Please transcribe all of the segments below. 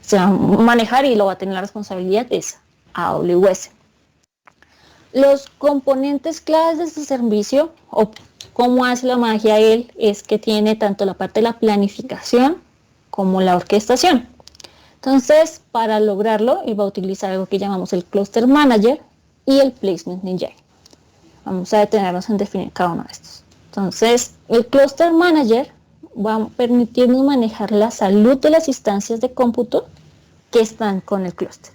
se va a manejar y lo va a tener la responsabilidad es AWS. Los componentes claves de este servicio, o cómo hace la magia él, es que tiene tanto la parte de la planificación como la orquestación. Entonces, para lograrlo, él va a utilizar algo que llamamos el Cluster Manager y el Placement Engine. Vamos a detenernos en definir cada uno de estos. Entonces, el Cluster Manager va a permitirnos manejar la salud de las instancias de cómputo que están con el clúster.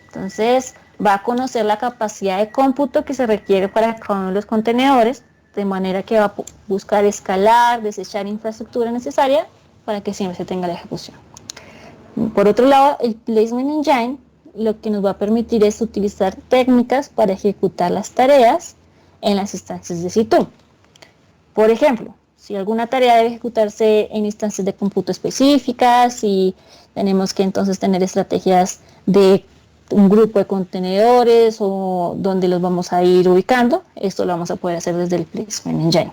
Entonces, va a conocer la capacidad de cómputo que se requiere para cada uno de los contenedores, de manera que va a buscar escalar, desechar infraestructura necesaria para que siempre se tenga la ejecución. Por otro lado, el Placement Engine lo que nos va a permitir es utilizar técnicas para ejecutar las tareas en las instancias de situ. Por ejemplo, si alguna tarea debe ejecutarse en instancias de cómputo específicas y tenemos que entonces tener estrategias de un grupo de contenedores o donde los vamos a ir ubicando, esto lo vamos a poder hacer desde el Placement Engine.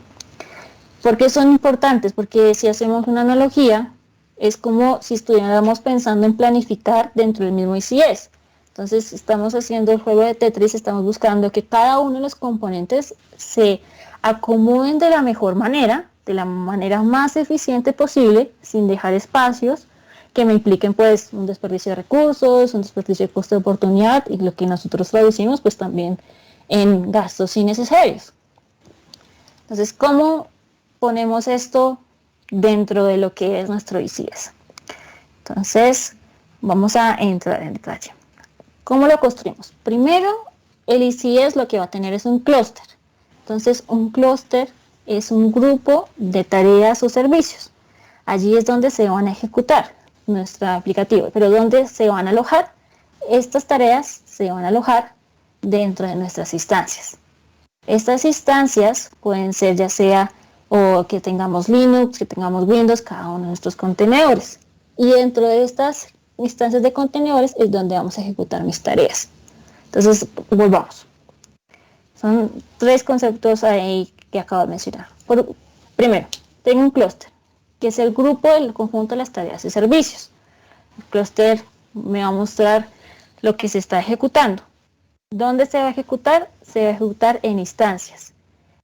¿Por qué son importantes? Porque si hacemos una analogía, es como si estuviéramos pensando en planificar dentro del mismo ICS. Entonces estamos haciendo el juego de Tetris, estamos buscando que cada uno de los componentes se acomoden de la mejor manera, de la manera más eficiente posible, sin dejar espacios que me impliquen pues un desperdicio de recursos, un desperdicio de costo de oportunidad y lo que nosotros traducimos pues también en gastos innecesarios. Entonces, ¿cómo ponemos esto dentro de lo que es nuestro ICS? Entonces, vamos a entrar en detalle. ¿Cómo lo construimos? Primero, el ICS lo que va a tener es un clúster. Entonces, un clúster es un grupo de tareas o servicios. Allí es donde se van a ejecutar nuestro aplicativo. Pero ¿dónde se van a alojar? Estas tareas se van a alojar dentro de nuestras instancias. Estas instancias pueden ser ya sea o que tengamos Linux, que tengamos Windows, cada uno de nuestros contenedores. Y dentro de estas instancias de contenedores es donde vamos a ejecutar mis tareas. Entonces, volvamos. Son tres conceptos ahí que acabo de mencionar. Primero, tengo un clúster, que es el grupo del conjunto de las tareas y servicios. El clúster me va a mostrar lo que se está ejecutando. ¿Dónde se va a ejecutar? Se va a ejecutar en instancias.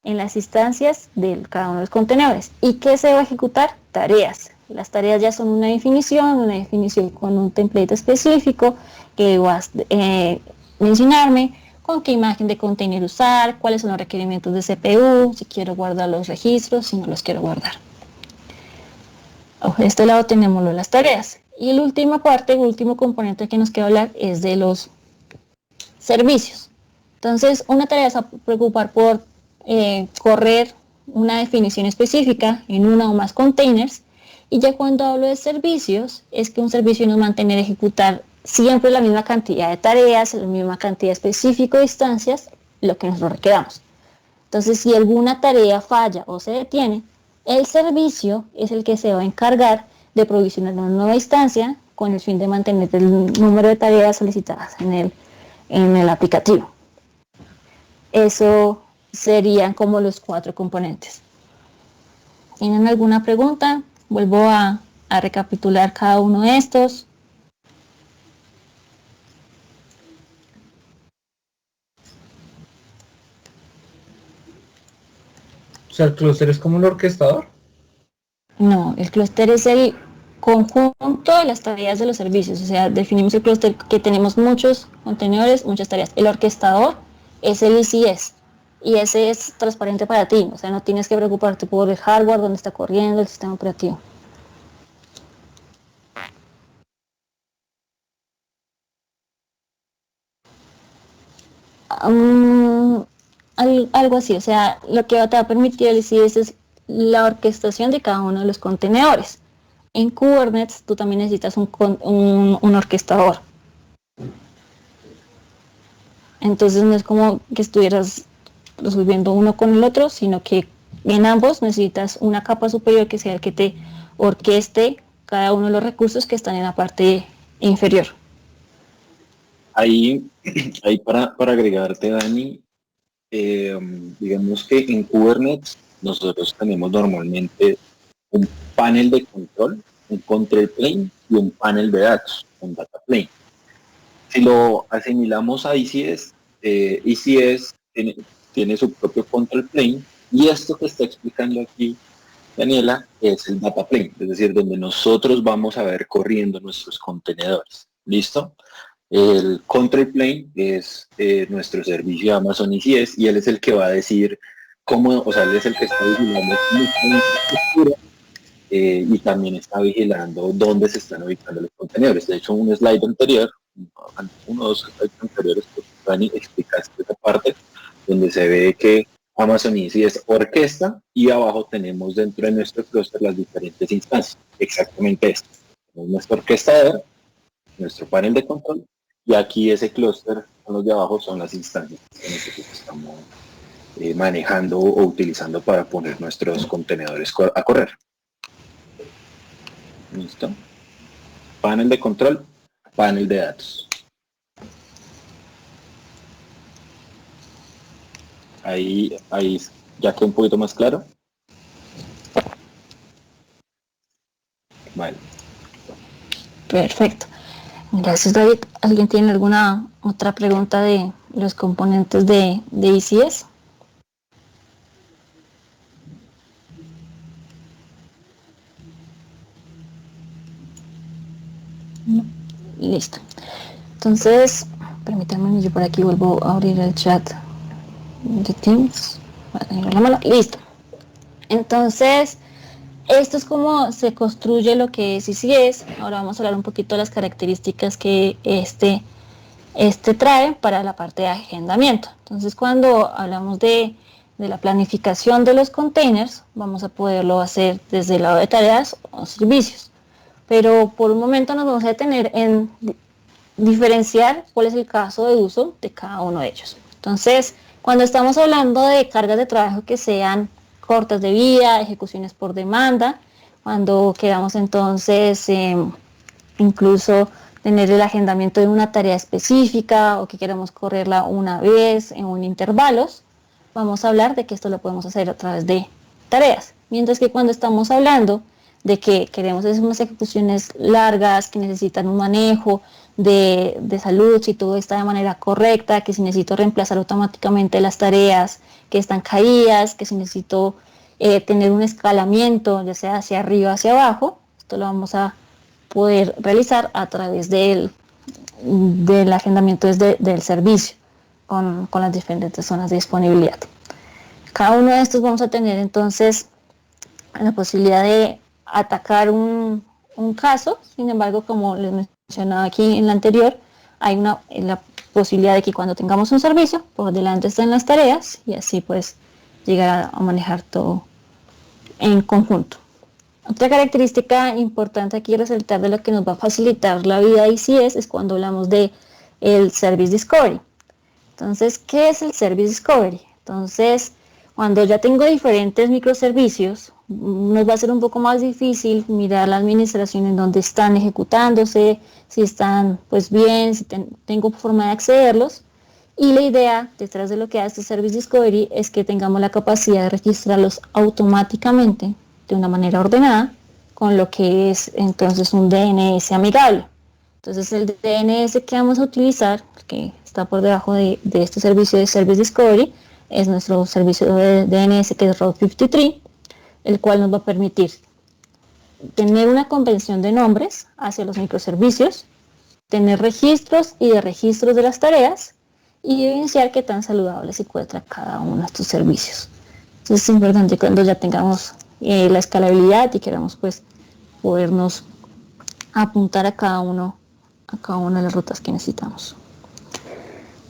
En las instancias de cada uno de los contenedores. ¿Y qué se va a ejecutar? Tareas. Las tareas ya son una definición con un template específico que va a mencionarme con qué imagen de container usar, cuáles son los requerimientos de CPU, si quiero guardar los registros, si no los quiero guardar. De este lado tenemos las tareas. Y la última parte, el último componente que nos queda hablar es de los servicios. Entonces, una tarea es a preocupar por correr una definición específica en uno o más containers, y ya cuando hablo de servicios, es que un servicio nos va a mantener ejecutar siempre la misma cantidad de tareas, la misma cantidad específica de instancias, lo que nosotros requeramos. Entonces, si alguna tarea falla o se detiene, el servicio es el que se va a encargar de provisionar una nueva instancia con el fin de mantener el número de tareas solicitadas en el aplicativo. Eso serían como los 4 componentes. ¿Tienen alguna pregunta? Vuelvo a recapitular cada uno de estos. O sea, el clúster es como el orquestador. No, el clúster es el conjunto de las tareas de los servicios. O sea, definimos el clúster que tenemos muchos contenedores, muchas tareas. El orquestador es el ICS. Y ese es transparente para ti. O sea, no tienes que preocuparte por el hardware, dónde está corriendo el sistema operativo. Algo así, o sea, lo que te va a permitir el ICS es la orquestación de cada uno de los contenedores. En Kubernetes tú también necesitas un orquestador. Entonces no es como que estuvieras resolviendo uno con el otro, sino que en ambos necesitas una capa superior que sea el que te orqueste cada uno de los recursos que están en la parte inferior. Ahí para agregarte, Dani, digamos que en Kubernetes nosotros tenemos normalmente un panel de control un control plane y un panel de datos, un data plane. Si lo asimilamos a ECS, ECS tiene su propio control plane, y esto que está explicando aquí Daniela es el data plane, es decir, donde nosotros vamos a ver corriendo nuestros contenedores. ¿Listo? El control plane es nuestro servicio de Amazon ECS, y él es el que va a decir cómo, o sea, él es el que está vigilando nuestra infraestructura, y también está vigilando dónde se están ubicando los contenedores. De hecho, un slide anterior, uno o dos slides anteriores, pues, Dani explica esta parte, donde se ve que Amazon EC es orquesta, y abajo tenemos dentro de nuestro clúster las diferentes instancias. Exactamente esto. Tenemos nuestro orquestador, nuestro panel de control, y aquí ese clúster, con los de abajo, son las instancias que nosotros estamos manejando o utilizando para poner nuestros contenedores a correr. ¿Listo? Panel de control, panel de datos. Ahí ya quedó un poquito más claro. Vale. Perfecto. Gracias, David. ¿Alguien tiene alguna otra pregunta de los componentes de ECS? No. Listo. Entonces, permítanme, yo por aquí vuelvo a abrir el chat de Teams. Listo. Entonces, esto es como se construye lo que es ECS. Ahora vamos a hablar un poquito de las características que este trae para la parte de agendamiento. Entonces, cuando hablamos de la planificación de los containers, vamos a poderlo hacer desde el lado de tareas o servicios. Pero por un momento nos vamos a detener en diferenciar cuál es el caso de uso de cada uno de ellos. Entonces, cuando estamos hablando de cargas de trabajo que sean cortas de vida, ejecuciones por demanda, cuando queramos entonces incluso tener el agendamiento de una tarea específica, o que queramos correrla una vez en un intervalos, vamos a hablar de que esto lo podemos hacer a través de tareas. Mientras que cuando estamos hablando de que queremos hacer unas ejecuciones largas, que necesitan un manejo de salud, si todo está de manera correcta, que si necesito reemplazar automáticamente las tareas que están caídas, que si necesito tener un escalamiento, ya sea hacia arriba o hacia abajo, esto lo vamos a poder realizar a través del agendamiento del servicio con las diferentes zonas de disponibilidad. Cada uno de estos vamos a tener entonces la posibilidad de atacar un caso. Sin embargo, como les mencionaba aquí en la anterior, hay la posibilidad de que cuando tengamos un servicio, por delante estén las tareas, y así pues llegar a manejar todo en conjunto. Otra característica importante aquí resaltar de lo que nos va a facilitar la vida de ECS es cuando hablamos de el Service Discovery. Entonces, ¿qué es el Service Discovery? Entonces, cuando ya tengo diferentes microservicios, nos va a ser un poco más difícil mirar la administración en donde están ejecutándose, si están pues bien, si tengo forma de accederlos. Y la idea detrás de lo que hace este Service Discovery es que tengamos la capacidad de registrarlos automáticamente de una manera ordenada, con lo que es entonces un DNS amigable. Entonces el DNS que vamos a utilizar, que está por debajo de este servicio de Service Discovery, es nuestro servicio de DNS, que es Route 53, el cual nos va a permitir tener una convención de nombres hacia los microservicios, tener registros y de registros de las tareas, y evidenciar qué tan saludable se encuentra cada uno de estos servicios. Entonces es importante cuando ya tengamos la escalabilidad y queramos pues podernos apuntar a cada una de las rutas que necesitamos.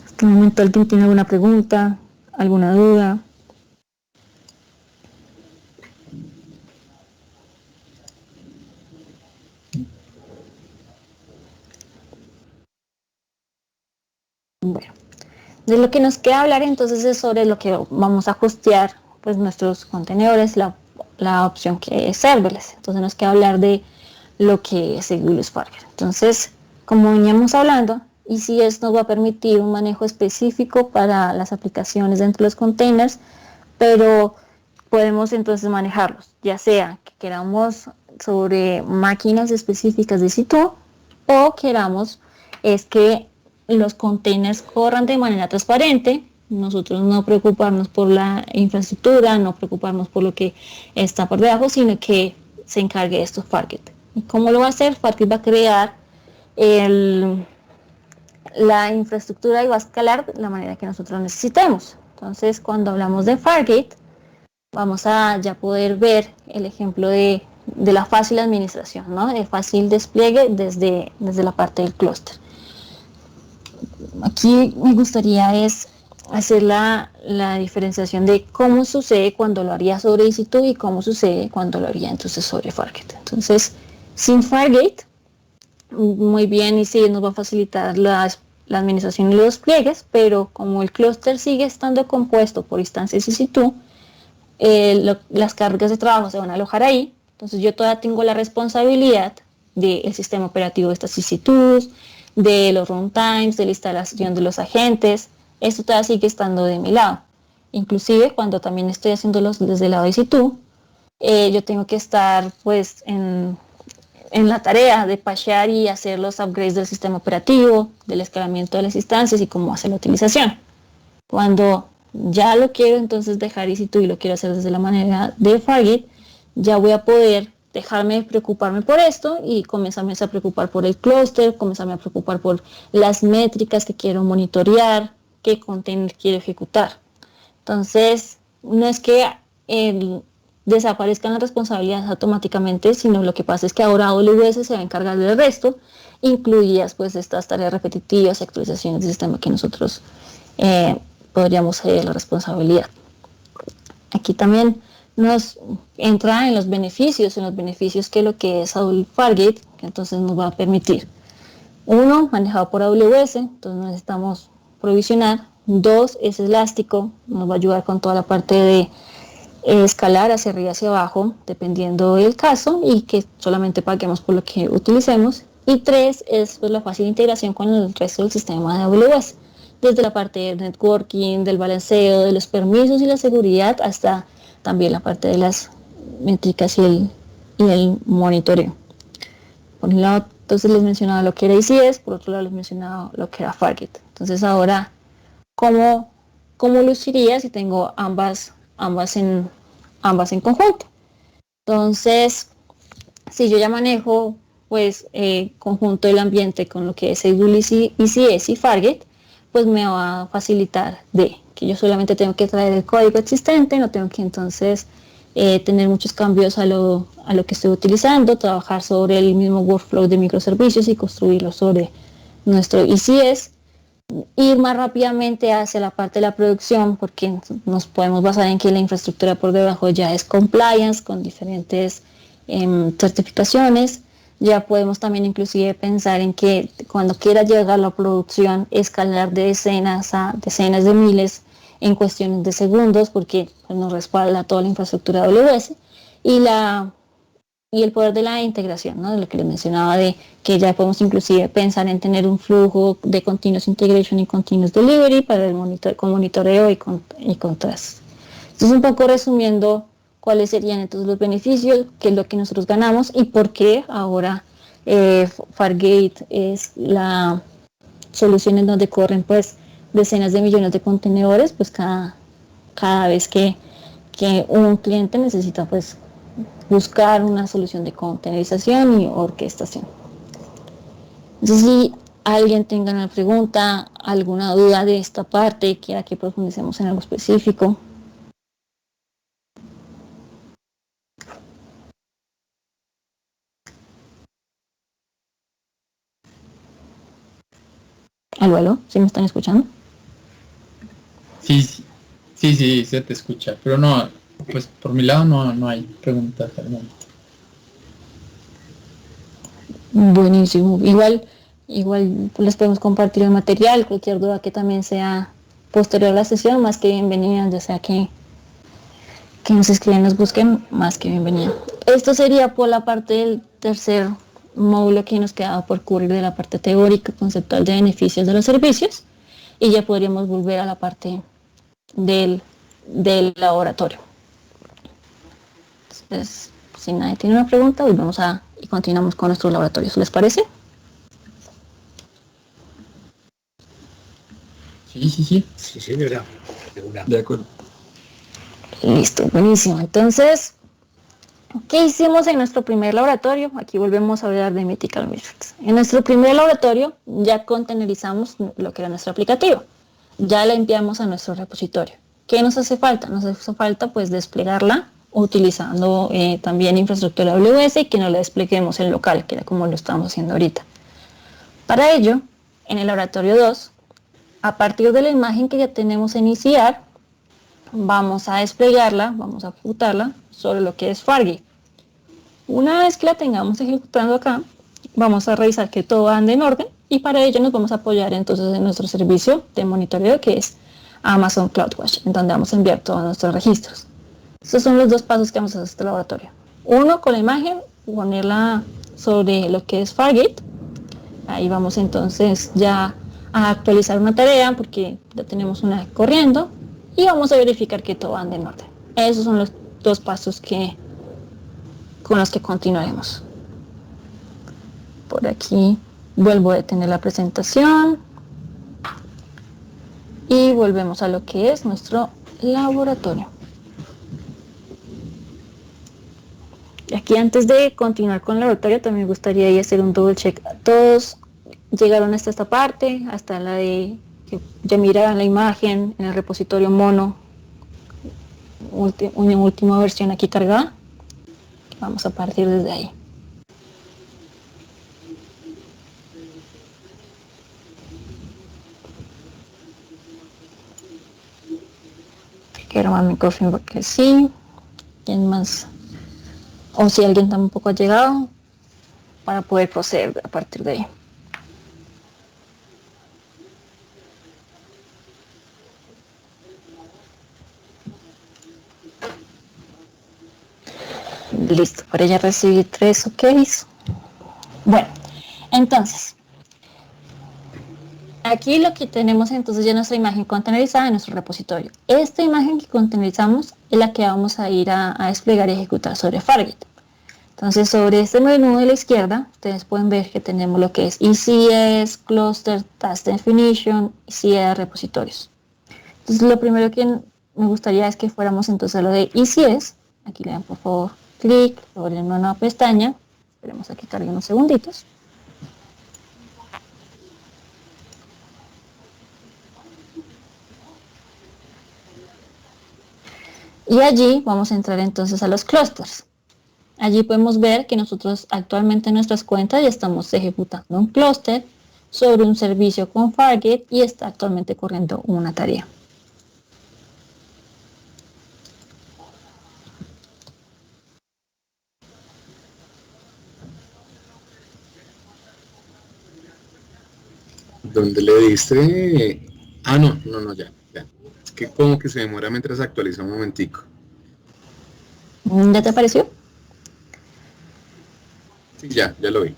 En este momento, ¿alguien tiene alguna pregunta, alguna duda? Bueno, de lo que nos queda hablar entonces es sobre lo que vamos a hostear pues nuestros contenedores, la opción que es serverless. Entonces nos queda hablar de lo que es el Julius Parker. Entonces, como veníamos hablando, ECS nos va a permitir un manejo específico para las aplicaciones dentro de los containers, pero podemos entonces manejarlos, ya sea que queramos sobre máquinas específicas de C2, o queramos es que los containers corran de manera transparente, nosotros no preocuparnos por la infraestructura, no preocuparnos por lo que está por debajo, sino que se encargue de esto Fargate. ¿Y cómo lo va a hacer? Fargate va a crear la infraestructura y va a escalar de la manera que nosotros necesitemos. Entonces, cuando hablamos de Fargate, vamos a ya poder ver el ejemplo de la fácil administración, ¿no? De fácil despliegue desde la parte del clúster. Aquí me gustaría es hacer la diferenciación de cómo sucede cuando lo haría sobre EC2 y cómo sucede cuando lo haría entonces sobre Fargate. Entonces, sin Fargate, muy bien, y sí nos va a facilitar la administración y los despliegues, pero como el clúster sigue estando compuesto por instancias EC2, las cargas de trabajo se van a alojar ahí. Entonces yo todavía tengo la responsabilidad del sistema operativo de estas EC2s, de los runtimes, de la instalación de los agentes. Esto todavía sigue estando de mi lado. Inclusive cuando también estoy haciéndolos desde el lado de EC2, yo tengo que estar pues en la tarea de patchear y hacer los upgrades del sistema operativo, del escalamiento de las instancias y cómo hacer la utilización. Cuando ya lo quiero entonces dejar EC2 y lo quiero hacer desde la manera de Fargate, ya voy a poder dejarme de preocuparme por esto y comenzarme a preocupar por el clúster, comenzarme a preocupar por las métricas que quiero monitorear, qué container quiero ejecutar. Entonces, no es que desaparezcan las responsabilidades automáticamente, sino lo que pasa es que ahora AWS se va a encargar del resto, incluidas pues estas tareas repetitivas y actualizaciones del sistema que nosotros podríamos ceder la responsabilidad. Aquí también nos entra en los beneficios que lo que es Fargate, que entonces nos va a permitir. Uno, manejado por AWS, entonces necesitamos provisionar. Dos, es elástico, nos va a ayudar con toda la parte de escalar hacia arriba y hacia abajo, dependiendo del caso, y que solamente paguemos por lo que utilicemos. Y tres, es pues, la fácil integración con el resto del sistema de AWS, desde la parte del networking, del balanceo, de los permisos y la seguridad, hasta también la parte de las métricas y el monitoreo. Por un lado, entonces les mencionaba lo que era ICS, por otro lado les mencionaba lo que era Fargate. Entonces ahora, ¿cómo luciría si tengo ambas en conjunto? Entonces, si yo ya manejo pues conjunto del ambiente con lo que es ICS y Fargate, pues me va a facilitar que yo solamente tengo que traer el código existente, no tengo que entonces tener muchos cambios a lo que estoy utilizando, trabajar sobre el mismo workflow de microservicios y construirlo sobre nuestro ICS, ir más rápidamente hacia la parte de la producción, porque nos podemos basar en que la infraestructura por debajo ya es compliance con diferentes certificaciones. Ya podemos también inclusive pensar en que cuando quiera llegar a la producción, escalar de decenas a decenas de miles en cuestiones de segundos, porque pues, nos respalda toda la infraestructura AWS y el poder de la integración, ¿no? De lo que les mencionaba, de que ya podemos inclusive pensar en tener un flujo de continuous integration y continuous delivery para el con monitoreo y con test. Entonces, un poco resumiendo cuáles serían entonces los beneficios, qué es lo que nosotros ganamos y por qué ahora Fargate es la solución en donde corren pues decenas de millones de contenedores pues cada vez que un cliente necesita pues buscar una solución de containerización y orquestación. Entonces, si alguien tenga una pregunta, alguna duda de esta parte, quiera que profundicemos en algo específico. ¿Aló? ¿Sí me están escuchando? Sí, se te escucha, pero no, pues por mi lado no hay preguntas al momento. Buenísimo. Igual les podemos compartir el material, cualquier duda que también sea posterior a la sesión, más que bienvenida, ya sea que nos escriben, nos busquen, más que bienvenida. Esto sería por la parte del tercer módulo que nos quedaba por cubrir de la parte teórica, conceptual de beneficios de los servicios, y ya podríamos volver a la parte del laboratorio. Entonces, Si nadie tiene una pregunta, volvemos y continuamos con nuestros laboratorios. ¿Les parece? Sí, sí, sí. Sí, de verdad. De acuerdo. Listo, buenísimo. Entonces, ¿qué hicimos en nuestro primer laboratorio? Aquí volvemos a hablar de Mythical Methods. En nuestro primer laboratorio ya containerizamos lo que era nuestro aplicativo. Ya la enviamos a nuestro repositorio. ¿Qué nos hace falta? Nos hace falta pues desplegarla utilizando también infraestructura AWS y que no la despleguemos en local, que era como lo estamos haciendo ahorita. Para ello, en el laboratorio 2, a partir de la imagen que ya tenemos en ECR, vamos a desplegarla, vamos a ejecutarla sobre lo que es Fargate. Una vez que la tengamos ejecutando acá, vamos a revisar que todo ande en orden y para ello nos vamos a apoyar entonces en nuestro servicio de monitoreo que es Amazon CloudWatch, en donde vamos a enviar todos nuestros registros. Estos son los dos pasos que vamos a hacer en este laboratorio. Uno, con la imagen, ponerla sobre lo que es Fargate. Ahí vamos entonces ya a actualizar una tarea porque ya tenemos una corriendo y vamos a verificar que todo ande en orden. Esos son los dos pasos con los que continuaremos. Por aquí vuelvo a detener la presentación y volvemos a lo que es nuestro laboratorio. Y aquí antes de continuar con el laboratorio también me gustaría hacer un double check. Todos llegaron hasta esta parte, hasta la de que ya miraban la imagen en el repositorio mono, una última versión aquí cargada. Vamos a partir desde ahí. Quiero más mi coffee porque sí. ¿Quién más? O si alguien tampoco ha llegado, para poder proceder a partir de ahí. Listo, para ya recibí 3 OKs. Bueno, entonces, aquí lo que tenemos entonces ya nuestra imagen containerizada en nuestro repositorio. Esta imagen que containerizamos es la que vamos a ir a desplegar y ejecutar sobre Fargate. Entonces sobre este menú de la izquierda, ustedes pueden ver que tenemos lo que es ECS, Cluster, Task Definition, ECR, repositorios. Entonces lo primero que me gustaría es que fuéramos entonces a lo de ECS. Aquí le dan por favor clic sobre una nueva pestaña. Esperemos a que cargue unos segunditos. Y allí vamos a entrar entonces a los clusters. Allí podemos ver que nosotros actualmente en nuestras cuentas ya estamos ejecutando un clúster sobre un servicio con Fargate y está actualmente corriendo una tarea. ¿Dónde le diste? Ah, no, ya. Es que como que se demora mientras actualiza un momentico. ¿Ya te apareció? Sí, ya lo vi.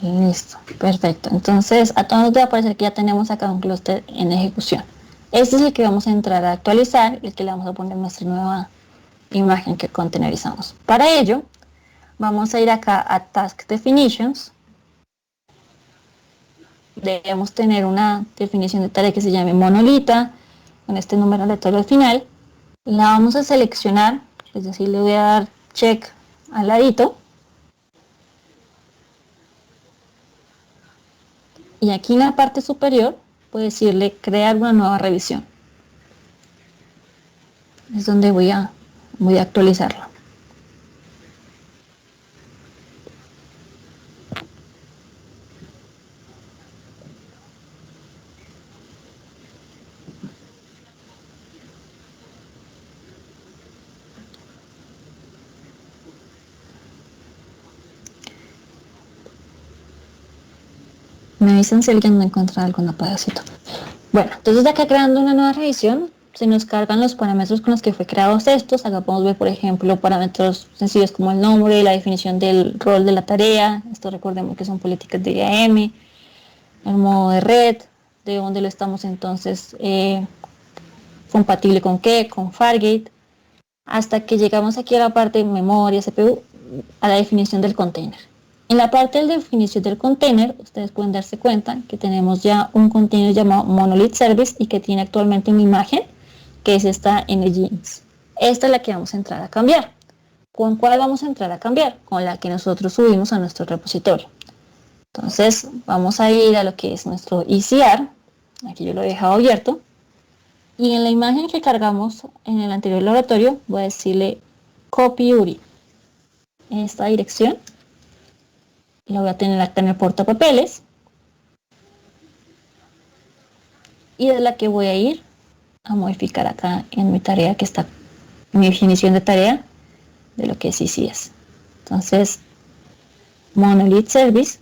Listo, perfecto. Entonces a todos nos debe aparecer que ya tenemos acá un clúster en ejecución. Este es el que vamos a entrar a actualizar, el que le vamos a poner nuestra nueva imagen que containerizamos. Para ello, vamos a ir acá a Task Definitions. Debemos tener una definición de tarea que se llame monolita, con este número aleatorio al final. La vamos a seleccionar, es decir, le voy a dar check al ladito. Y aquí en la parte superior, puedo decirle crear una nueva revisión. Es donde voy a actualizarlo. Me avisan si alguien no encuentra algún pedacito. Bueno, entonces de acá creando una nueva revisión, se nos cargan los parámetros con los que fue creados estos. Acá podemos ver, por ejemplo, parámetros sencillos como el nombre, la definición del rol de la tarea. Esto recordemos que son políticas de IAM, el modo de red, de dónde lo estamos entonces compatible con qué, con Fargate. hasta que llegamos aquí a la parte de memoria, CPU, a la definición del container. En la parte de la definición del container, ustedes pueden darse cuenta que tenemos ya un container llamado Monolith Service y que tiene actualmente una imagen, que es esta Nginx. Esta es la que vamos a entrar a cambiar. ¿Con cuál vamos a entrar a cambiar? Con la que nosotros subimos a nuestro repositorio. Entonces, vamos a ir a lo que es nuestro ECR. Aquí yo lo he dejado abierto. Y en la imagen que cargamos en el anterior laboratorio, voy a decirle copy URI. En esta dirección. La voy a tener acá en el portapapeles. Y es la que voy a ir a modificar acá en mi tarea que está en mi definición de tarea de lo que es ECS. Entonces, Monolith Service.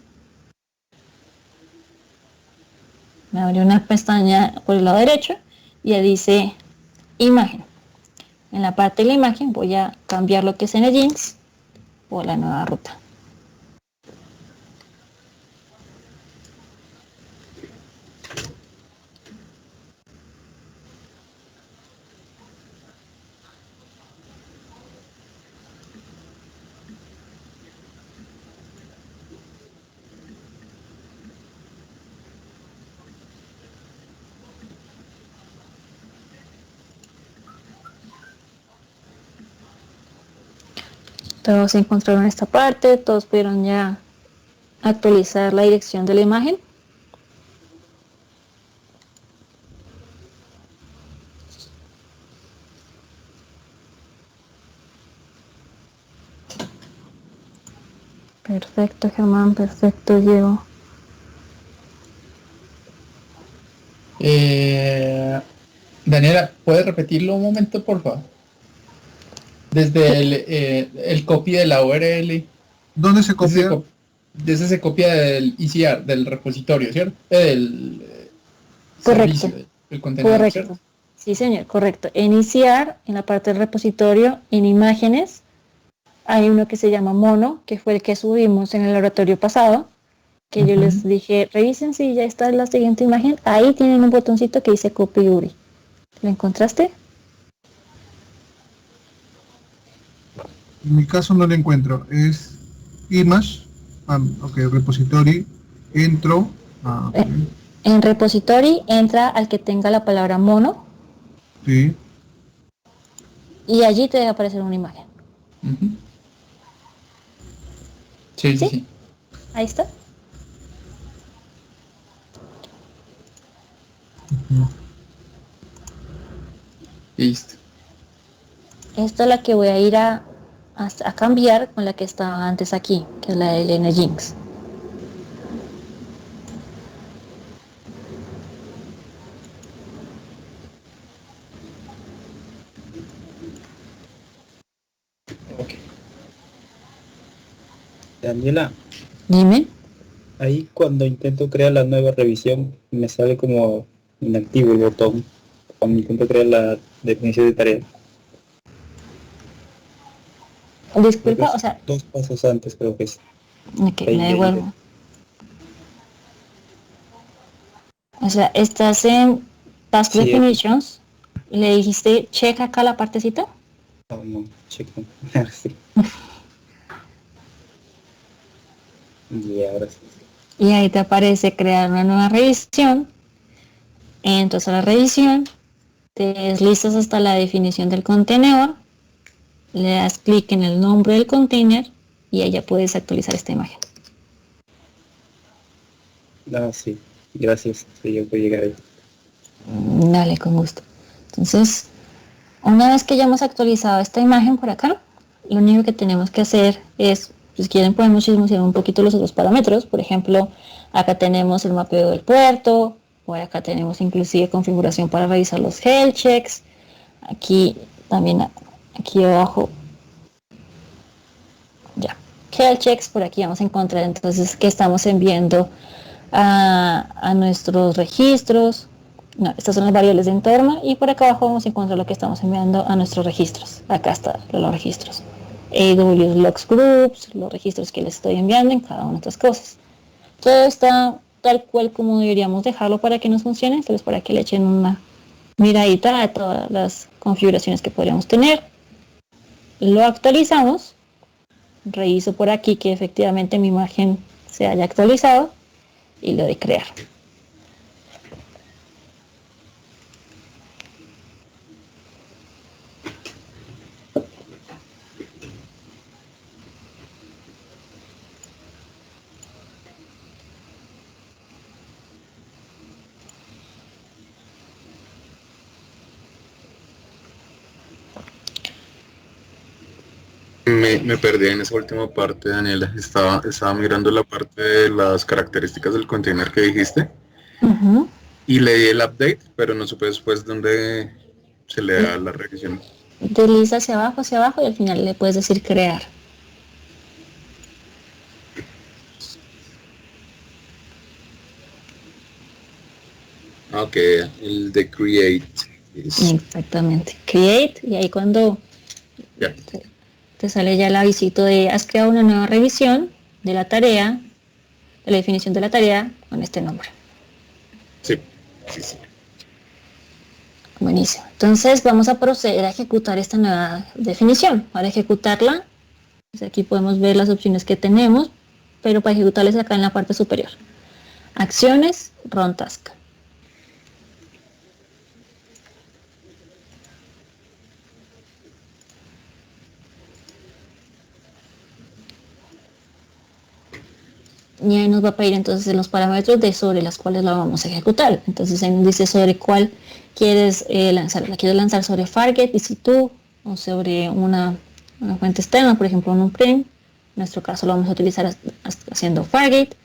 Me abre una pestaña por el lado derecho y ya dice imagen. En la parte de la imagen voy a cambiar lo que es Nginx por la nueva ruta. Todos se encontraron esta parte, todos pudieron ya actualizar la dirección de la imagen. Perfecto, Germán, perfecto, Diego. Daniela, ¿puedes repetirlo un momento, por favor? Desde el copy de la URL. ¿Dónde se copia? Desde se copia del ECR, del repositorio, ¿cierto? Correcto. Servicio, del contenedor, Correcto. ¿cierto? Sí, señor, correcto. En ECR, en la parte del repositorio, en imágenes, hay uno que se llama Mono, que fue el que subimos en el laboratorio pasado, que yo les dije, revisen si ya está la siguiente imagen. Ahí tienen un botoncito que dice Copy URI. ¿Lo encontraste? En mi caso no lo encuentro. Es image, ok, repository, entro. Okay. En repository entra al que tenga la palabra mono. Sí. Y allí te debe aparecer una imagen. Sí. Ahí está. Listo. Esta es la que voy a ir a cambiar con la que estaba antes aquí, que es la de Nginx. Ok. Daniela, Dime. ahí cuando intento crear la nueva revisión me sale como inactivo el botón cuando intento crear la definición de tarea. Disculpa, o sea, 2 pasos antes creo que es. ok, me devuelvo. O sea, estás en Task Sí, Definitions y le dijiste check acá la partecita. No, checo. Sí. Y ahora sí. Y ahí te aparece crear una nueva revisión. Entras a la revisión, te deslizas hasta la definición del contenedor, le das clic en el nombre del container y ahí ya puedes actualizar esta imagen. Sí, gracias. Sí, yo puedo llegar ahí. Dale, con gusto. Entonces, una vez que ya hemos actualizado esta imagen por acá, lo único que tenemos que hacer es, si quieren podemos chismosear un poquito los otros parámetros. Por ejemplo, acá tenemos el mapeo del puerto, por acá tenemos inclusive configuración para revisar los health checks. Aquí también, aquí abajo, ya, health checks, por aquí vamos a encontrar entonces que estamos enviando a nuestros registros. No, estas son las variables de entorno y por acá abajo vamos a encontrar lo que estamos enviando a nuestros registros. Acá están los registros. AWS Logs Groups, los registros que les estoy enviando en cada una de estas cosas. Todo está tal cual como deberíamos dejarlo para que nos funcione, entonces para que le echen una miradita a todas las configuraciones que podríamos tener. lo actualizamos, reviso por aquí que efectivamente mi imagen se haya actualizado y lo de crear. Me perdí en esa última parte, Daniela. Estaba mirando la parte de las características del container que dijiste Ujú. y le di el update, pero no supe después dónde se le da la revisión. Desliza hacia abajo y al final le puedes decir crear. Ok, el de create. Exactamente. Create y ahí cuando Ya. te sale ya el avisito de has creado una nueva revisión de la tarea, de la definición de la tarea con este nombre. Sí. Buenísimo. Entonces vamos a proceder a ejecutar esta nueva definición. Para ejecutarla, pues aquí podemos ver las opciones que tenemos, pero para ejecutarlas acá en la parte superior. Acciones, Run Task. Y ahí nos va a pedir entonces los parámetros de sobre las cuales la vamos a ejecutar. Entonces ahí nos dice sobre cuál quieres lanzar. La quieres lanzar sobre Fargate, EC2 o sobre una fuente externa, por ejemplo un print. En nuestro caso lo vamos a utilizar haciendo Fargate.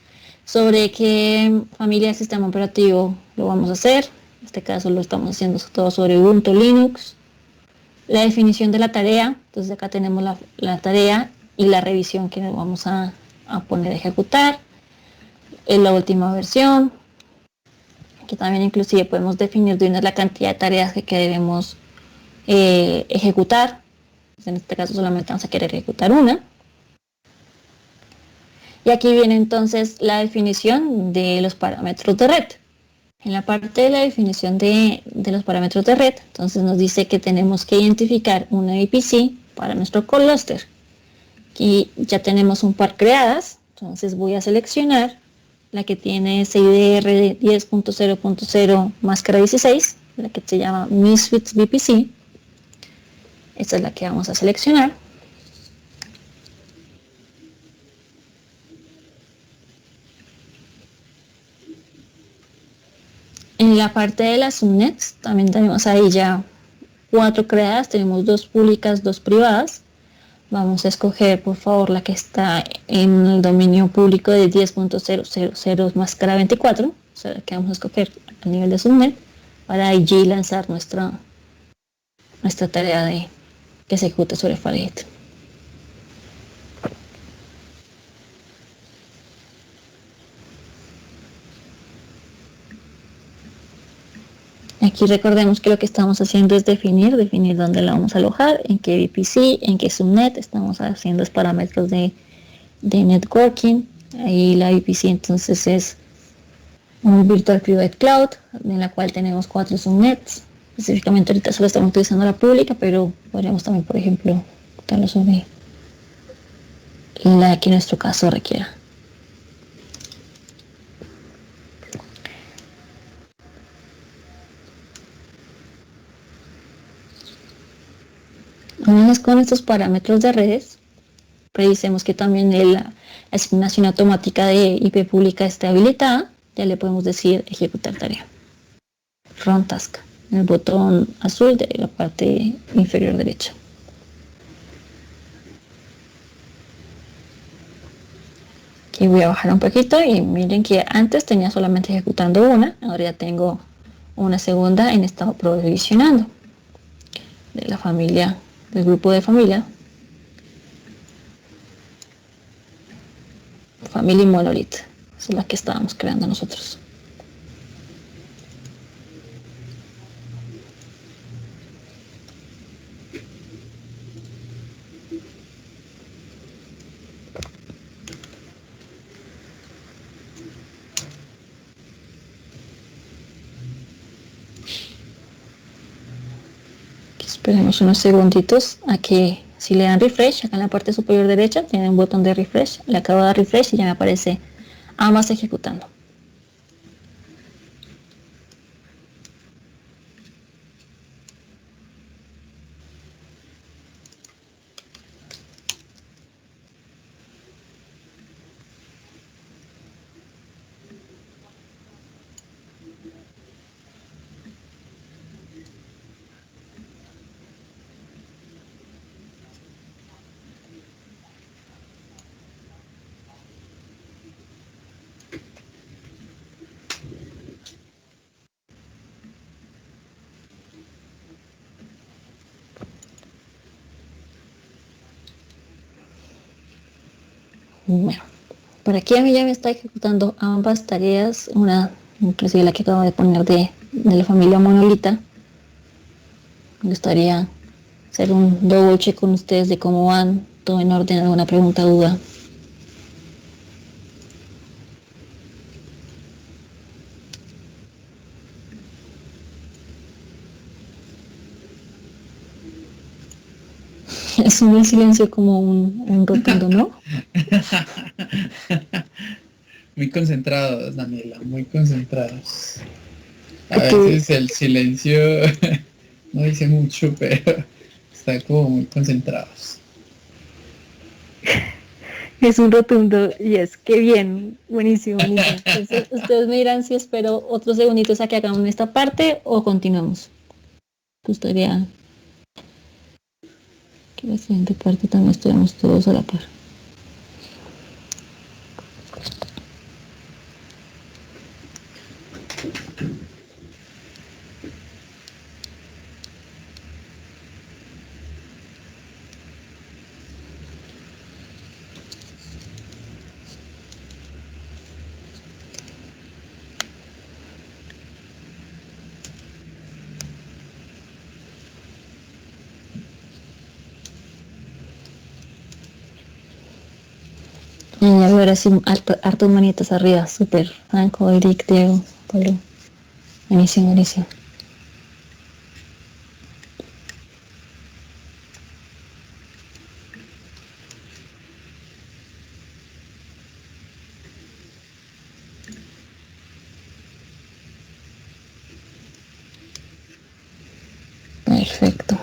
Sobre qué familia de sistema operativo lo vamos a hacer. En este caso lo estamos haciendo todo sobre Ubuntu Linux. La definición de la tarea. Entonces acá tenemos la tarea y la revisión que vamos a poner a ejecutar. En la última versión. Aquí también inclusive podemos definir de una la cantidad de tareas que debemos ejecutar. En este caso solamente vamos a querer ejecutar una. Y aquí viene entonces la definición de los parámetros de red. En la parte de la definición de los parámetros de red, entonces nos dice que tenemos que identificar una VPC para nuestro cluster. Aquí ya tenemos un par creadas, entonces voy a seleccionar la que tiene CIDR 10.0.0 máscara 16, la que se llama Misfits VPC. Esta es la que vamos a seleccionar. En la parte de las subnets también tenemos ahí ya 4 creadas, tenemos 2 públicas, 2 privadas. Vamos a escoger por favor la que está en el dominio público de 10.000 máscara 24, o sea, la que vamos a escoger a nivel de subnet para allí lanzar nuestra tarea de que se ejecute sobre Fargate. Aquí recordemos que lo que estamos haciendo es definir dónde la vamos a alojar, en qué VPC, en qué subnet, estamos haciendo los parámetros de networking. Ahí la VPC entonces es un Virtual Private Cloud, en la cual tenemos 4 subnets. Específicamente ahorita solo estamos utilizando la pública, pero podríamos también, por ejemplo, botarlo sobre la que en nuestro caso requiera. Una vez con estos parámetros de redes, revisemos que también la asignación automática de IP pública esté habilitada. Ya le podemos decir ejecutar tarea. Run Task, en el botón azul de la parte inferior derecha. Aquí voy a bajar un poquito y miren que antes tenía solamente ejecutando una, ahora ya tengo una segunda en estado provisionando de la familia, del grupo de familia Family Monolith. Esa es la que estábamos creando nosotros. Esperemos unos segunditos a que Si le dan refresh, acá en la parte superior derecha tiene un botón de refresh, le acabo de dar refresh y ya me aparece ambas ejecutando. Bueno, por aquí a mí ya me está ejecutando ambas tareas, una inclusive la que acabo de poner de la familia Monolita. Me gustaría hacer un double check con ustedes de cómo van, todo en orden, alguna pregunta, duda. Es un silencio como un rotundo, ¿no? Muy concentrados, Daniela, muy concentrados. A Ok. veces el silencio no dice mucho, pero están como muy concentrados. Es un rotundo y es que bien, buenísimo, buenísimo. Entonces, ustedes me dirán si espero otros segunditos a que hagamos esta parte o continuamos. Gustaría que la siguiente parte también estuviéramos todos a la par. Y ahora sí, hartos manitas arriba, súper. Franco, Eric, Diego, Pablo. Buenísimo, buenísimo. Perfecto.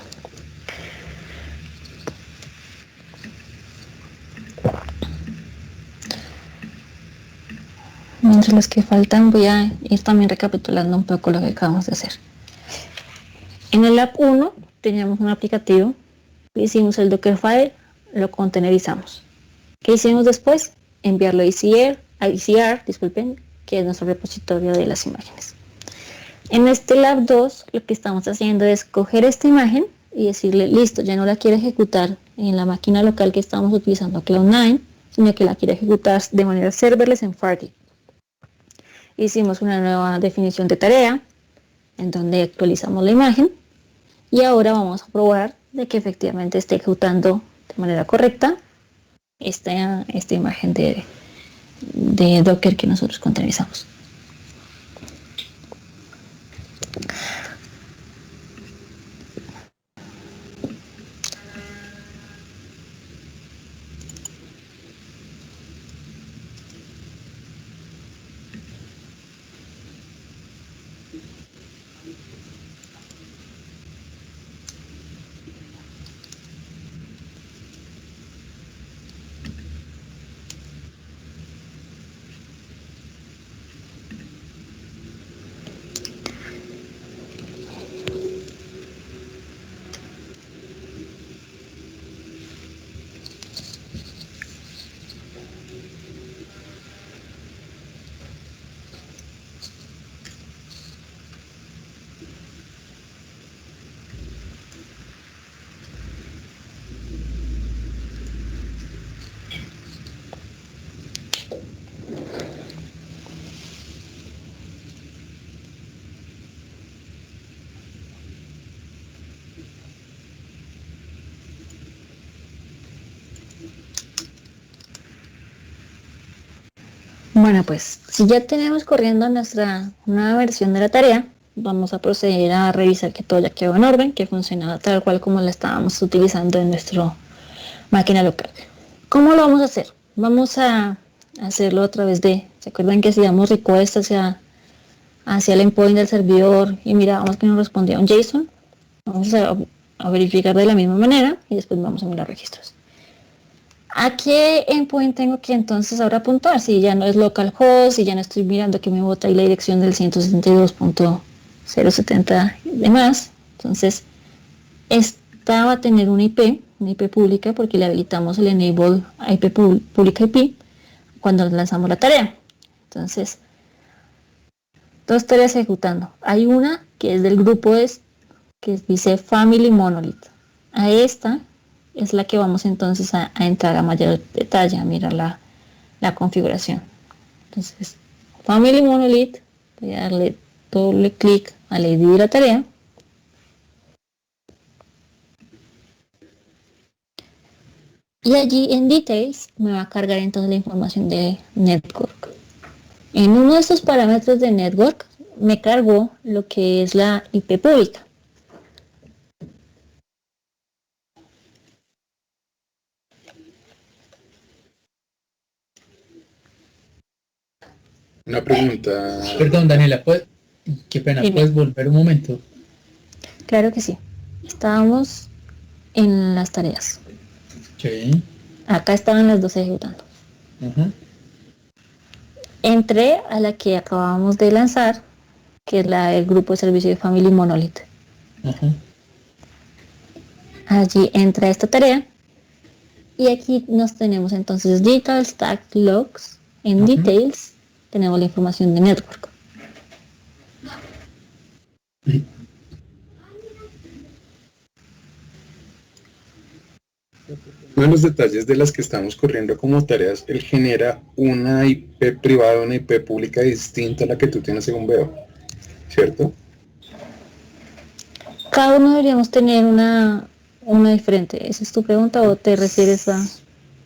Mientras los que faltan voy a ir también recapitulando un poco lo que acabamos de hacer. En el Lab 1 teníamos un aplicativo, hicimos el Dockerfile, lo containerizamos. ¿Qué hicimos después? Enviarlo a ECR, disculpen, que es nuestro repositorio de las imágenes. En este Lab 2 lo que estamos haciendo es coger esta imagen y decirle, listo, ya no la quiero ejecutar en la máquina local que estamos utilizando Cloud9, sino que la quiero ejecutar de manera serverless en Fargate. Hicimos una nueva definición de tarea en donde actualizamos la imagen y ahora vamos a probar de que efectivamente esté ejecutando de manera correcta esta imagen de Docker que nosotros containerizamos. Bueno, pues si ya tenemos corriendo nuestra nueva versión de la tarea, vamos a proceder a revisar que todo ya quedó en orden, que funcionaba tal cual como la estábamos utilizando en nuestro máquina local. ¿Cómo lo vamos a hacer? Vamos a hacerlo a través de, ¿se acuerdan que si damos request hacia el endpoint del servidor y mirábamos que nos respondía un JSON? Vamos a verificar de la misma manera y después vamos a mirar registros. ¿A qué endpoint tengo que entonces ahora apuntar? Si ya no es localhost, si ya no estoy mirando que me bota ahí la dirección del 172.070 y demás. Entonces, esta va a tener una IP pública porque le habilitamos el enable IP pública IP cuando lanzamos la tarea. Entonces, dos tareas ejecutando. Hay una que es del grupo que dice Family Monolith. A esta es la que vamos entonces a entrar a mayor detalle, a mirar la configuración. Entonces, Family Monolith, voy a darle doble clic al ID de la tarea. Y allí en Details me va a cargar entonces la información de Network. En uno de estos parámetros de Network me cargó lo que es la IP pública. Una pregunta. Perdón, Daniela, qué pena, Dime. ¿puedes volver un momento? Claro que sí. Estábamos en las tareas. Sí. Acá estaban las dos ejecutando. Ajá. Entré a la que acabamos de lanzar, que es el grupo de servicio de Family Monolith. Ajá. Allí entra esta tarea y aquí nos tenemos entonces Digital Stack Logs. En Ajá. Details tenemos la información de Network. Uno de los detalles de las que estamos corriendo como tareas, él genera una IP privada, una IP pública distinta a la que tú tienes según veo, ¿cierto? Cada uno deberíamos tener una diferente. ¿Esa es tu pregunta o te refieres a...?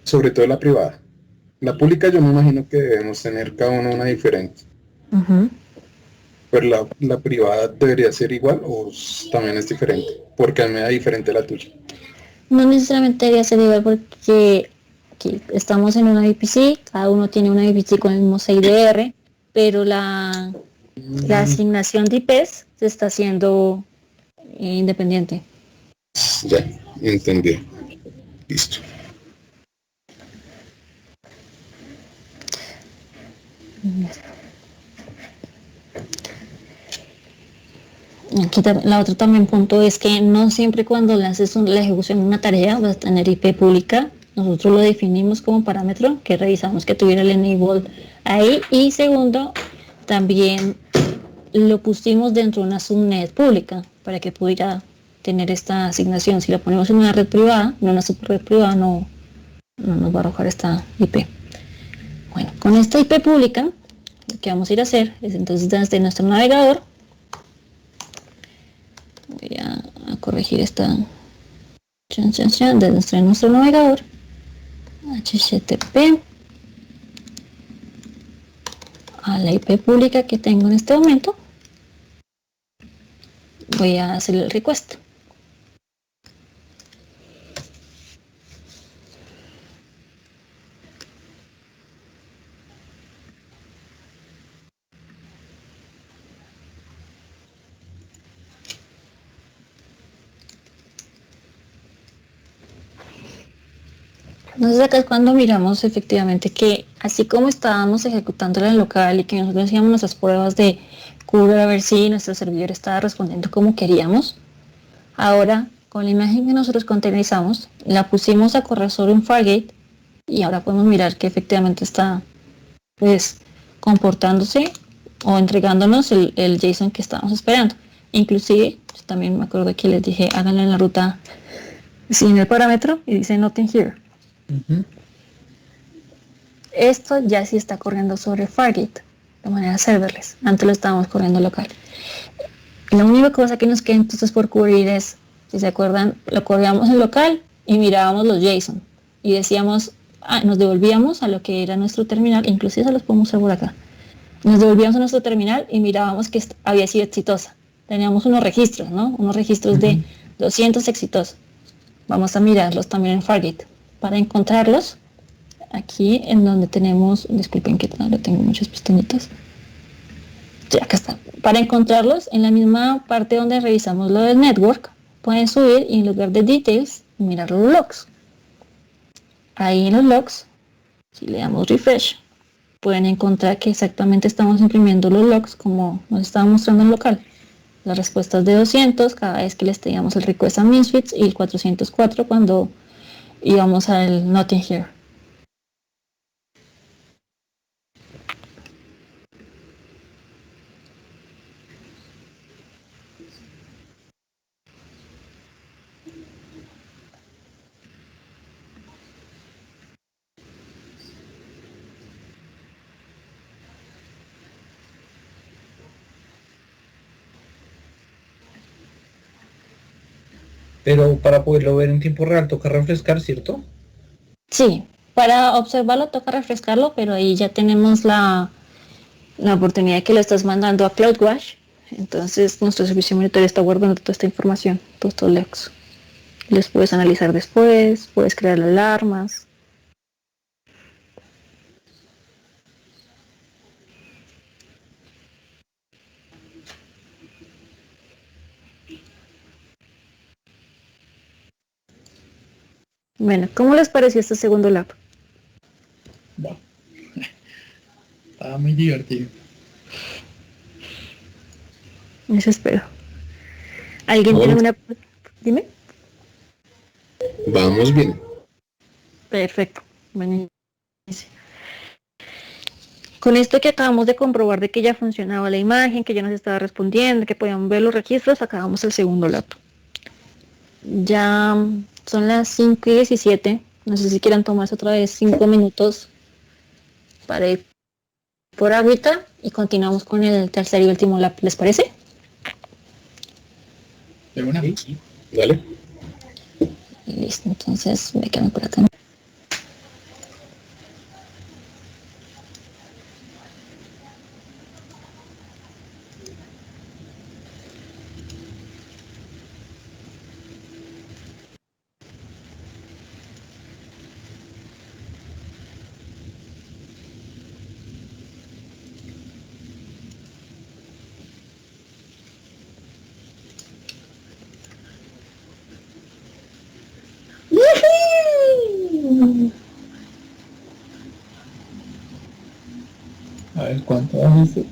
Sobre todo la privada. La pública yo me imagino que debemos tener cada uno una diferente. Ujú. Pero la privada debería ser igual o también es diferente, porque a mí me da diferente la tuya. No necesariamente debería ser igual porque aquí estamos en una VPC, cada uno tiene una VPC con el mismo CIDR, pero la asignación de IPs se está haciendo independiente. Ya, entendí. Listo. Aquí la otra también punto es que no siempre cuando lances la ejecución de una tarea vas a tener IP pública. Nosotros lo definimos como parámetro, que revisamos que tuviera el enable ahí. Y segundo, también lo pusimos dentro de una subnet pública para que pudiera tener esta asignación. Si lo ponemos en una red privada, en una subred privada, no nos va a arrojar esta IP. Bueno, con esta IP pública, lo que vamos a ir a hacer es entonces desde nuestro navegador, voy a corregir esta desde nuestro navegador, HTTP a la IP pública que tengo en este momento, voy a hacer el request. Entonces acá es cuando miramos efectivamente que así como estábamos ejecutando en local y que nosotros hacíamos nuestras pruebas de cura a ver si nuestro servidor estaba respondiendo como queríamos, ahora con la imagen que nosotros containerizamos la pusimos a correr sobre un Fargate y ahora podemos mirar que efectivamente está pues comportándose o entregándonos el JSON que estábamos esperando. Inclusive yo también me acuerdo que les dije háganlo en la ruta sin el parámetro y dice nothing here. Uh-huh. Esto ya sí está corriendo sobre Fargate de manera serverless. Antes lo estábamos corriendo local. La única cosa que nos queda entonces por cubrir es, si se acuerdan, lo corríamos en local y mirábamos los JSON y decíamos, nos devolvíamos a lo que era nuestro terminal, inclusive se los podemos usar por acá. Nos devolvíamos a nuestro terminal y mirábamos que había sido exitosa. Teníamos unos registros, ¿no? Unos registros de 200 exitosos. Vamos a mirarlos también en Fargate para encontrarlos. Aquí en donde tenemos, disculpen que no tengo muchas pestañitas. Sí, acá está. Para encontrarlos, en la misma parte donde revisamos lo del network, pueden subir y en lugar de details, mirar los logs. Ahí en los logs, si le damos refresh, pueden encontrar que exactamente estamos imprimiendo los logs como nos estaba mostrando en local. Las respuestas de 200 cada vez que les teníamos el request a Misfits y el 404 cuando íbamos al Nothing Here. Pero para poderlo ver en tiempo real toca refrescar, ¿cierto? Sí, para observarlo toca refrescarlo, pero ahí ya tenemos la oportunidad de que lo estás mandando a CloudWatch. Entonces nuestro servicio de monitoreo está guardando toda esta información, todos estos logs. Los puedes analizar después, puedes crear alarmas. Bueno, ¿cómo les pareció este segundo lab? Wow. Estaba muy divertido. Eso espero. ¿Alguien tiene Vamos, una? Dime. vamos bien. Perfecto. Bueno, con esto que acabamos de comprobar de que ya funcionaba la imagen, que ya nos estaba respondiendo, que podíamos ver los registros, acabamos el segundo lab. Ya son las 5:17. No sé si quieran tomarse otra vez 5 minutos para ir por agüita y continuamos con el tercer y último lab. ¿Les parece? De una. Sí. Dale. Listo, entonces me quedo por acá. A ver cuánto hace.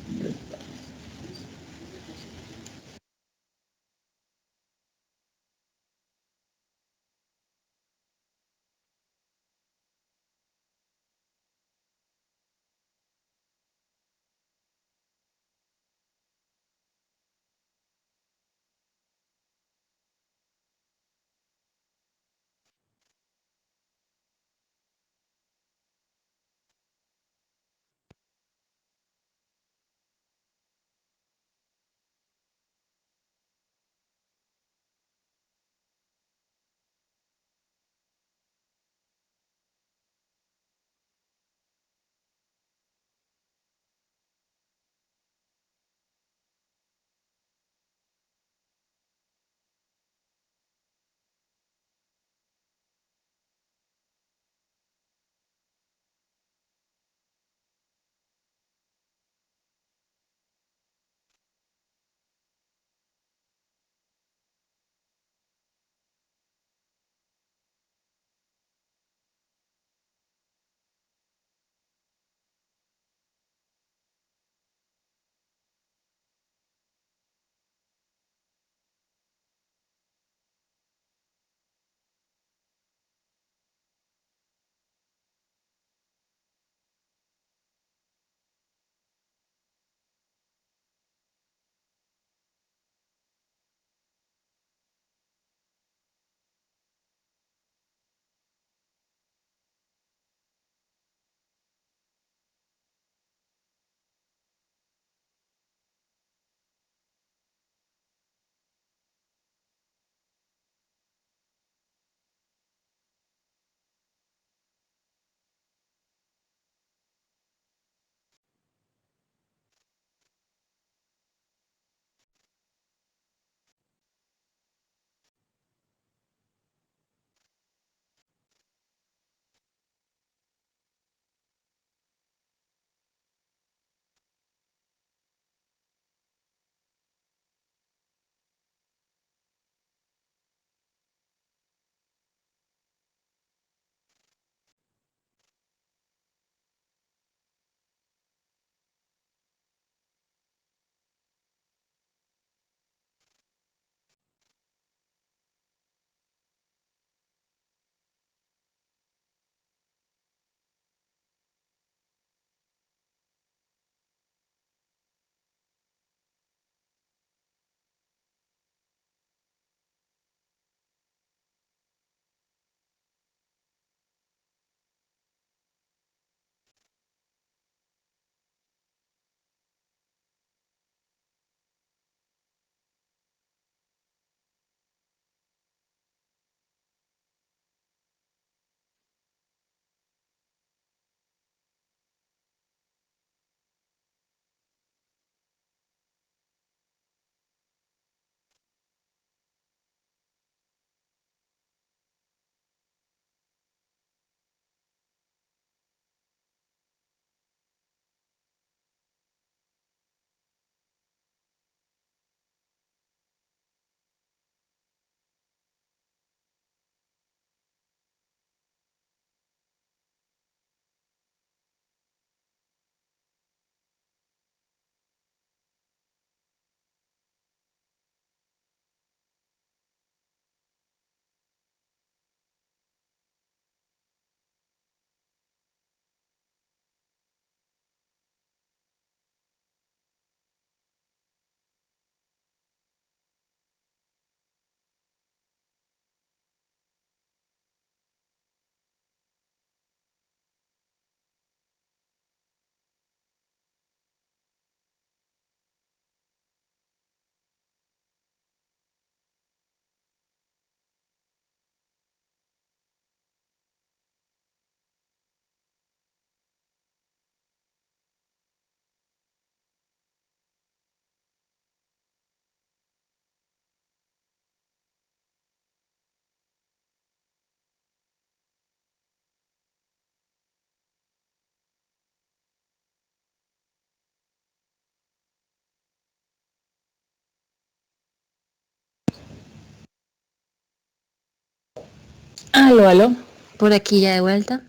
Aló, aló. Por aquí ya de vuelta.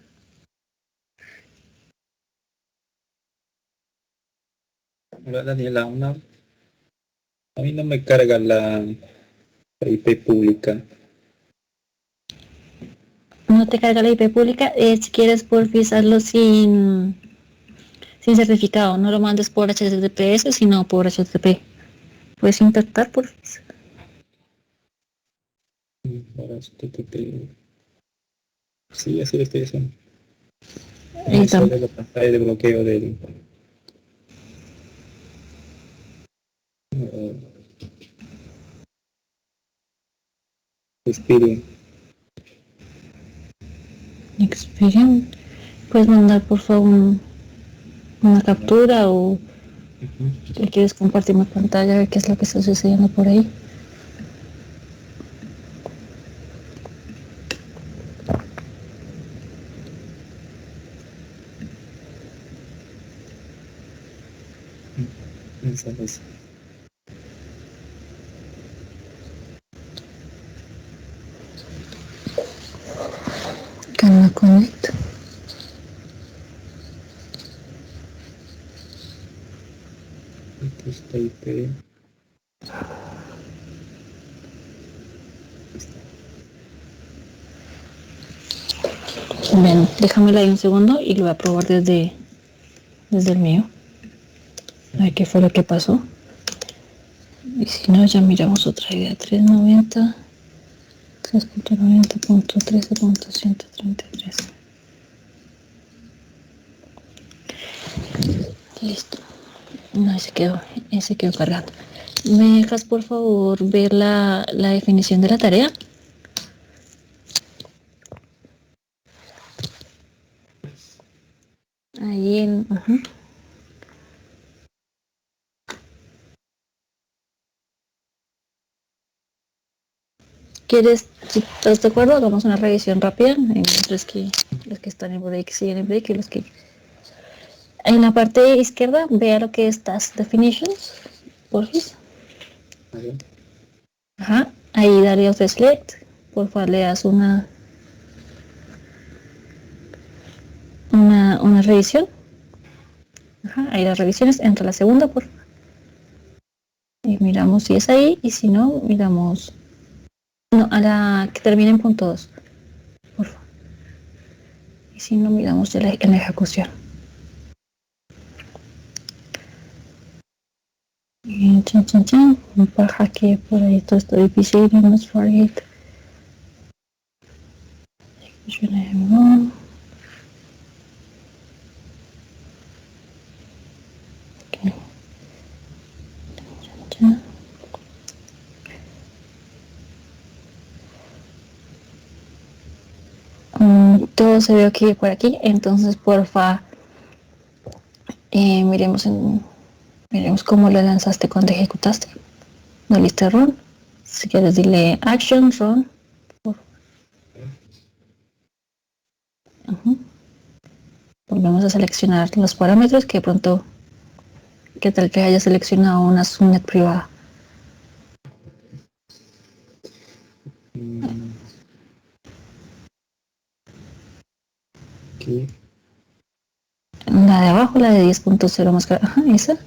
Hola Daniela, a mí no me carga la IP pública. No te carga la IP pública. Si quieres, porfis, hazlo sin certificado. No lo mandes por HTTPS, sino por HTTP. Puedes intentar, porfis. Ahora sí, así lo estoy haciendo. Y Me sale la pantalla de bloqueo del eh, Experian. Experian. Puedes mandar, por favor, una captura o que quieres compartir mi pantalla, a ver qué es lo que está sucediendo por ahí. Me sale así. Canva Connect. Aquí está IP. Bueno, déjamela ahí un segundo y lo voy a probar desde el mío. A ver qué fue lo que pasó. Y si no, ya miramos otra idea. 390, 3.90.13.133. Listo. No, ese quedó cargando. ¿Me dejas por favor ver la definición de la tarea? Ahí en... ¿Quieres, si estás de acuerdo, hagamos una revisión rápida? Los que están en break siguen en break y los que... En la parte izquierda, vea lo que es Task Definitions, por favor. ¿Vale? Ajá, ahí daría usted Select, por favor le das una revisión. Ajá, ahí las revisiones, entra la segunda, por favor. Y miramos si es ahí, y si no, miramos... No, a la que termine en punto 2, por favor. Y si no, miramos en la ejecución. Y chan, chan, chan, baja que por ahí todo esto difícil, no es forget. Ejecución okay. Chan, chan. Todo se ve aquí por aquí, entonces porfa miremos cómo lo lanzaste cuando ejecutaste. No liste run. Si quieres dile action run. Volvemos a seleccionar los parámetros que de pronto, que tal que haya seleccionado una subnet privada. Aquí. La de abajo, la de 10.0 más cara. Ajá, esa.